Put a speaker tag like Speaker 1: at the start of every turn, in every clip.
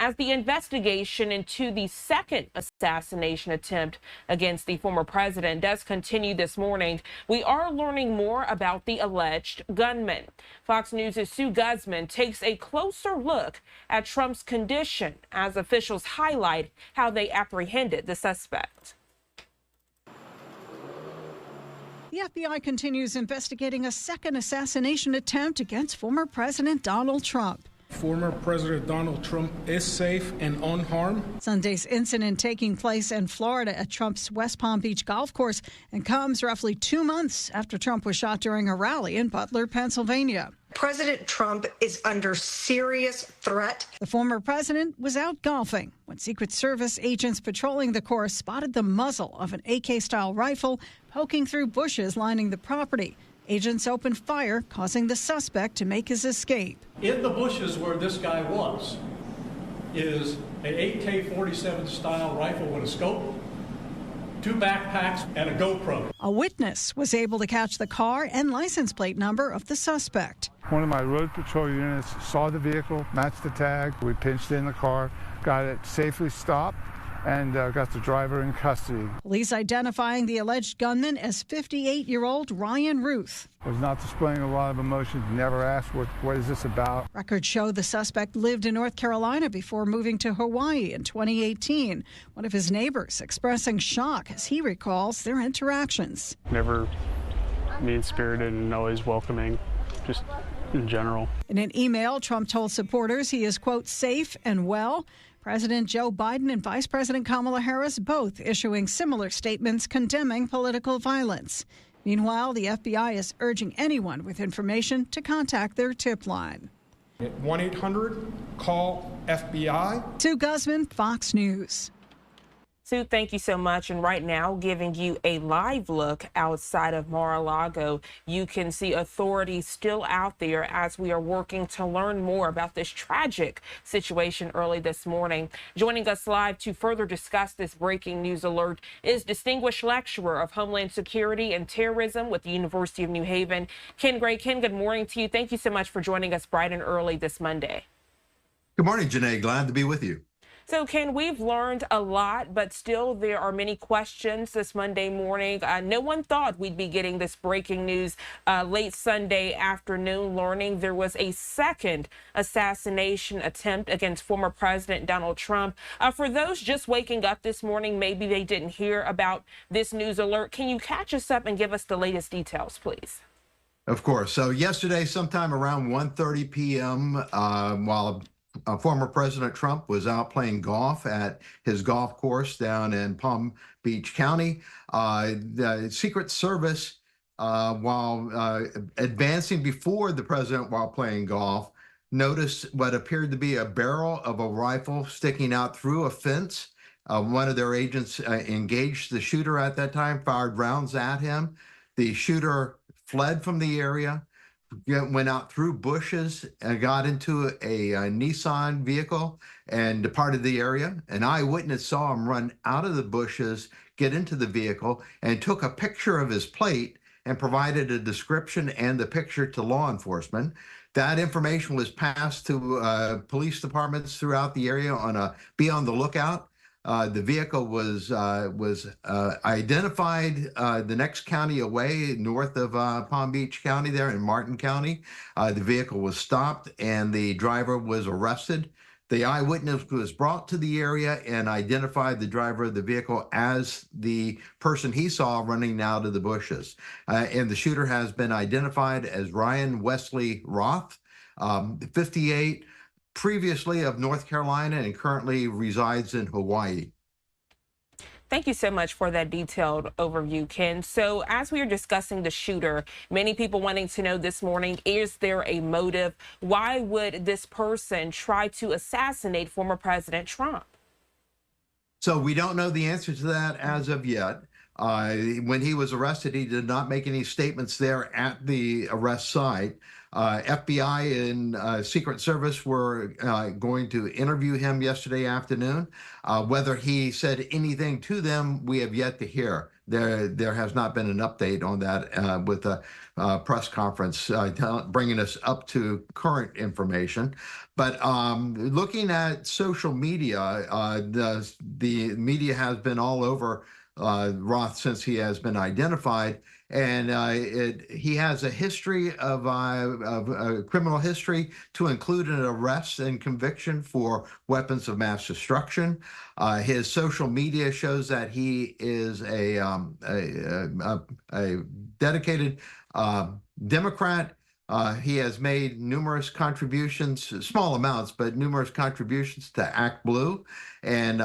Speaker 1: as the investigation into the second assassination attempt against the former president does continue this morning. We are learning more about the alleged gunman. Fox News' Sue Guzman takes a closer look at Trump's condition as officials highlight how they apprehended the suspect.
Speaker 2: The FBI continues investigating a second assassination attempt against former President Donald Trump.
Speaker 3: Former President Donald Trump is safe and unharmed.
Speaker 2: Sunday's incident taking place in Florida at Trump's West Palm Beach golf course and comes roughly 2 months after Trump was shot during a rally in Butler, Pennsylvania.
Speaker 4: President Trump is under serious threat.
Speaker 2: The former president was out golfing when Secret Service agents patrolling the course spotted the muzzle of an AK-style rifle poking through bushes lining the property. Agents opened fire, causing the suspect to make his escape.
Speaker 5: In the bushes where this guy was is an AK-47 style rifle with a scope, 2 backpacks, and a GoPro.
Speaker 2: A witness was able to catch the car and license plate number of the suspect.
Speaker 6: One of my road patrol units saw the vehicle, matched the tag. We pinched in the car, got it safely stopped, and got the driver in custody.
Speaker 2: Police identifying the alleged gunman as 58-year-old Ryan Routh.
Speaker 6: Was not displaying a lot of emotion, never asked what is this about.
Speaker 2: Records show the suspect lived in North Carolina before moving to Hawaii in 2018. One of his neighbors expressing shock as he recalls their interactions.
Speaker 7: Never mean-spirited and always welcoming, just in general.
Speaker 2: In an email, Trump told supporters he is, quote, safe and well. President Joe Biden and Vice President Kamala Harris both issuing similar statements condemning political violence. Meanwhile, the FBI is urging anyone with information to contact their tip line.
Speaker 3: At 1-800-CALL-FBI.
Speaker 2: Sue Guzman, Fox News.
Speaker 1: Sue, thank you so much. And right now, giving you a live look outside of Mar-a-Lago. You can see authorities still out there as we are working to learn more about this tragic situation early this morning. Joining us live to further discuss this breaking news alert is distinguished lecturer of Homeland Security and Terrorism with the University of New Haven, Ken Gray. Ken, good morning to you. Thank you so much for joining us bright and early this Monday.
Speaker 8: Good morning, Janae. Glad to be with you.
Speaker 1: So, Ken, we've learned a lot, but still there are many questions this Monday morning. No one thought we'd be getting this breaking news late Sunday afternoon, learning there was a second assassination attempt against former President Donald Trump. For those just waking up this morning, maybe they didn't hear about this news alert. Can you catch us up and give us the latest details, please?
Speaker 8: Of course. So yesterday, sometime around 1:30 p.m., while former President Trump was out playing golf at his golf course down in Palm Beach County. The Secret Service, while advancing before the president while playing golf, noticed what appeared to be a barrel of a rifle sticking out through a fence. One of their agents engaged the shooter at that time, fired rounds at him. The shooter fled from the area, went out through bushes and got into a Nissan vehicle and departed the area. An eyewitness saw him run out of the bushes, get into the vehicle, and took a picture of his plate and provided a description and the picture to law enforcement. That information was passed to police departments throughout the area on a be on the lookout. The vehicle was identified the next county away, north of Palm Beach County there in Martin County. The vehicle was stopped and the driver was arrested. The eyewitness was brought to the area and identified the driver of the vehicle as the person he saw running out of the bushes. And the shooter has been identified as Ryan Wesley Routh, 58, previously of North Carolina and currently resides in Hawaii.
Speaker 1: Thank you so much for that detailed overview, Ken. So as we are discussing the shooter, many people wanting to know this morning, is there a motive? Why would this person try to assassinate former President Trump?
Speaker 8: So we don't know the answer to that as of yet. When he was arrested, he did not make any statements there at the arrest site. FBI and Secret Service were going to interview him yesterday afternoon. Whether he said anything to them, we have yet to hear. There has not been an update on that with a press conference bringing us up to current information. But looking at social media, the media has been all over Roth since he has been identified, and he has a history of criminal history, to include an arrest and conviction for weapons of mass destruction. His social media shows that he is a dedicated Democrat. He has made numerous contributions, small amounts, but numerous contributions to Act Blue, and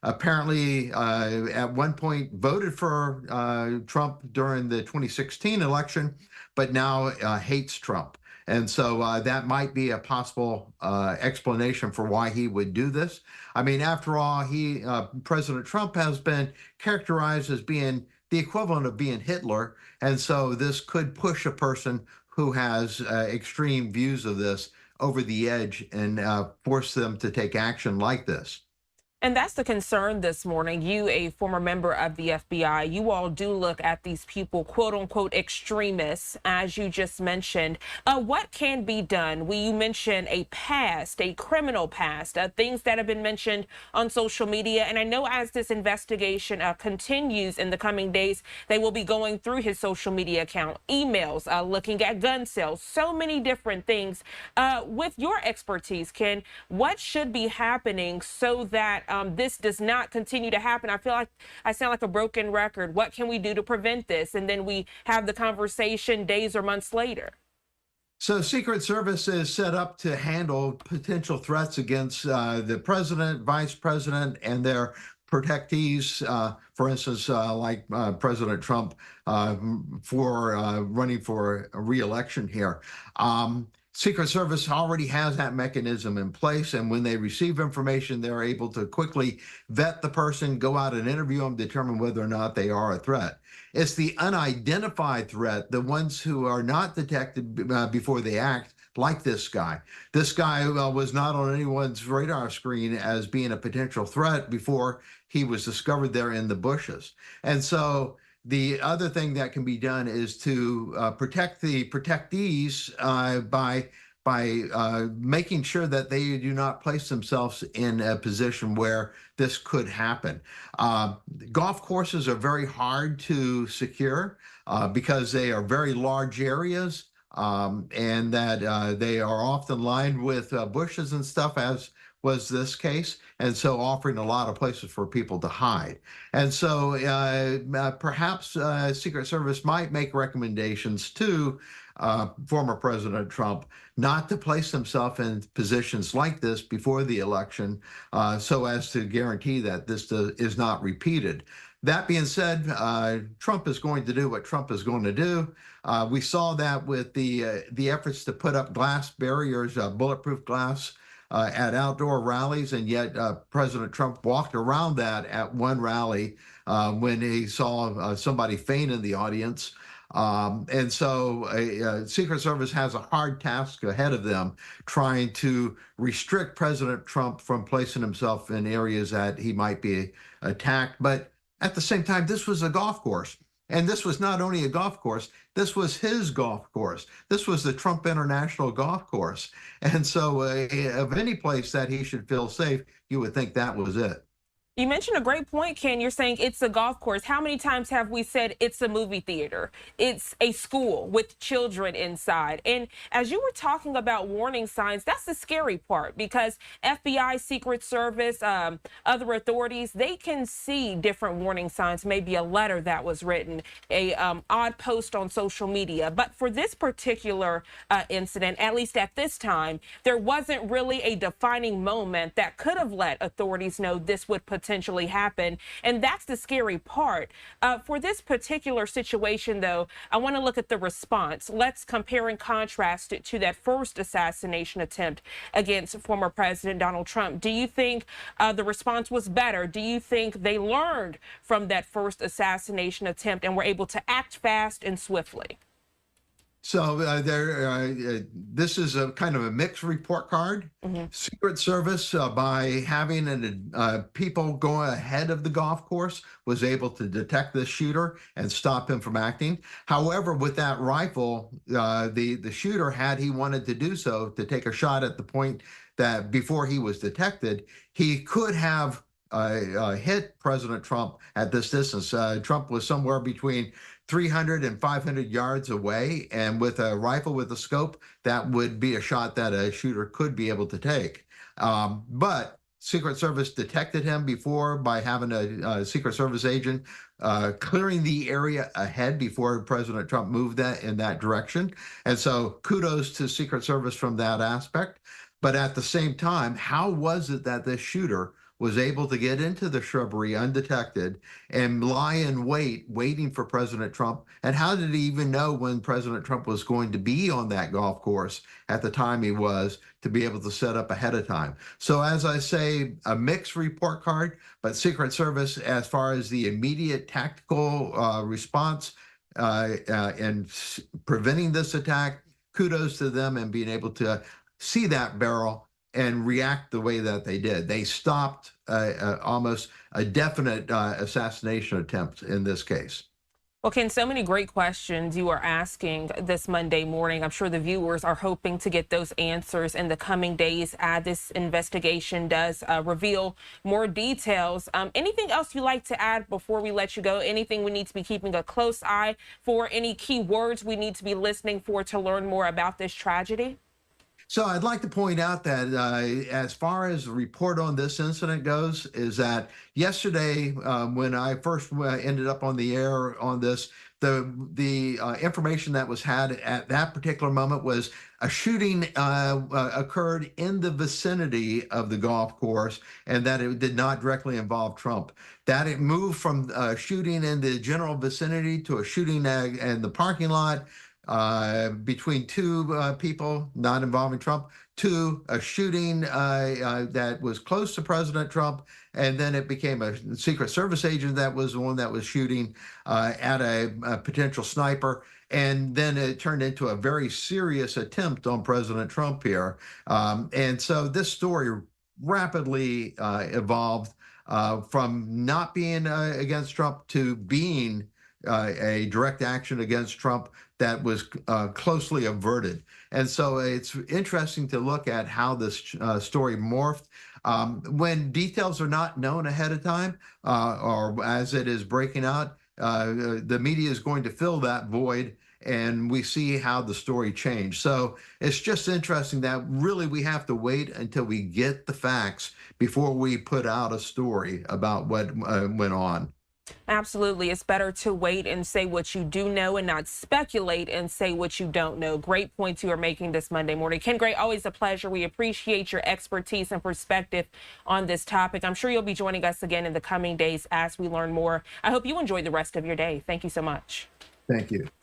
Speaker 8: apparently at one point voted for Trump during the 2016 election, but now hates Trump. And so that might be a possible explanation for why he would do this. I mean, after all, President Trump has been characterized as being the equivalent of being Hitler. And so this could push a person who has extreme views of this over the edge and force them to take action like this.
Speaker 1: And that's the concern this morning. You, a former member of the FBI, you all do look at these people, quote unquote, extremists, as you just mentioned. What can be done? You mentioned a past, a criminal past, things that have been mentioned on social media. And I know as this investigation continues in the coming days, they will be going through his social media account, emails, looking at gun sales, so many different things. With your expertise, Ken, what should be happening so that this does not continue to happen? I feel like I sound like a broken record. What can we do to prevent this? And then we have the conversation days or months later.
Speaker 8: So Secret Service is set up to handle potential threats against the president, vice president, and their protectees, for instance, like President Trump for running for a re-election here. Secret Service already has that mechanism in place, and when they receive information, they're able to quickly vet the person, go out and interview them, determine whether or not they are a threat. It's the unidentified threat, the ones who are not detected before they act, like this guy. This guy was not on anyone's radar screen as being a potential threat before he was discovered there in the bushes. And so the other thing that can be done is to protect the protectees by making sure that they do not place themselves in a position where this could happen. Golf courses are very hard to secure because they are very large areas, and that they are often lined with bushes and stuff, as was this case, and so offering a lot of places for people to hide. And so perhaps Secret Service might make recommendations to former President Trump not to place himself in positions like this before the election, so as to guarantee that this is not repeated. That being said, Trump is going to do what Trump is going to do. We saw that with the efforts to put up glass barriers, bulletproof glass, at outdoor rallies, and yet President Trump walked around that at one rally when he saw somebody faint in the audience. And so Secret Service has a hard task ahead of them, trying to restrict President Trump from placing himself in areas that he might be attacked. But at the same time, this was a golf course. And this was not only a golf course, this was his golf course. This was the Trump International Golf Course. And so of any place that he should feel safe, you would think that was it.
Speaker 1: You mentioned a great point, Ken. You're saying it's a golf course. How many times have we said it's a movie theater? It's a school with children inside. And as you were talking about warning signs, that's the scary part, because FBI, Secret Service, other authorities, they can see different warning signs, maybe a letter that was written, a odd post on social media. But for this particular incident, at least at this time, there wasn't really a defining moment that could have let authorities know this would potentially potentially happen. And that's the scary part. For this particular situation, though, I want to look at the response. Let's compare and contrast it to that first assassination attempt against former President Donald Trump. Do you think the response was better? Do you think they learned from that first assassination attempt and were able to act fast and swiftly?
Speaker 8: So this is a kind of a mixed report card. Secret Service, by having people go ahead of the golf course, was able to detect this shooter and stop him from acting. However, with that rifle, the shooter, had he wanted to do so, to take a shot at the point that before he was detected, he could have hit President Trump at this distance. Trump was somewhere between 300 and 500 yards away, and with a rifle with a scope, that would be a shot that a shooter could be able to take. But Secret Service detected him before by having a Secret Service agent clearing the area ahead before President Trump moved in that direction. And so kudos to Secret Service from that aspect. But at the same time, how was it that this shooter was able to get into the shrubbery undetected and lie in wait, waiting for President Trump? And how did he even know when President Trump was going to be on that golf course at the time he was, to be able to set up ahead of time? So as I say, a mixed report card, but Secret Service, as far as the immediate tactical response and preventing this attack, kudos to them and being able to see that barrel and react the way that they did. They stopped almost a definite assassination attempt in this case.
Speaker 1: Well, Ken, so many great questions you are asking this Monday morning. I'm sure the viewers are hoping to get those answers in the coming days as this investigation does reveal more details. Anything else you'd like to add before we let you go? Anything we need to be keeping a close eye for? Any key words we need to be listening for to learn more about this tragedy?
Speaker 8: So I'd like to point out that as far as the report on this incident goes, is that yesterday, when I first ended up on the air on this, the information that was had at that particular moment was a shooting occurred in the vicinity of the golf course, and that it did not directly involve Trump. That it moved from shooting in the general vicinity to a shooting in the parking lot, between two people not involving Trump, to a shooting that was close to President Trump, and then it became a Secret Service agent that was the one that was shooting at a potential sniper, and then it turned into a very serious attempt on President Trump here. And so this story rapidly evolved from not being against Trump to being a direct action against Trump that was closely averted. And so it's interesting to look at how this story morphed. When details are not known ahead of time, or as it is breaking out, the media is going to fill that void, and we see how the story changed. So it's just interesting that really we have to wait until we get the facts before we put out a story about what went on.
Speaker 1: Absolutely. It's better to wait and say what you do know and not speculate and say what you don't know. Great points you are making this Monday morning. Ken Gray, always a pleasure. We appreciate your expertise and perspective on this topic. I'm sure you'll be joining us again in the coming days as we learn more. I hope you enjoy the rest of your day. Thank you so much.
Speaker 8: Thank you.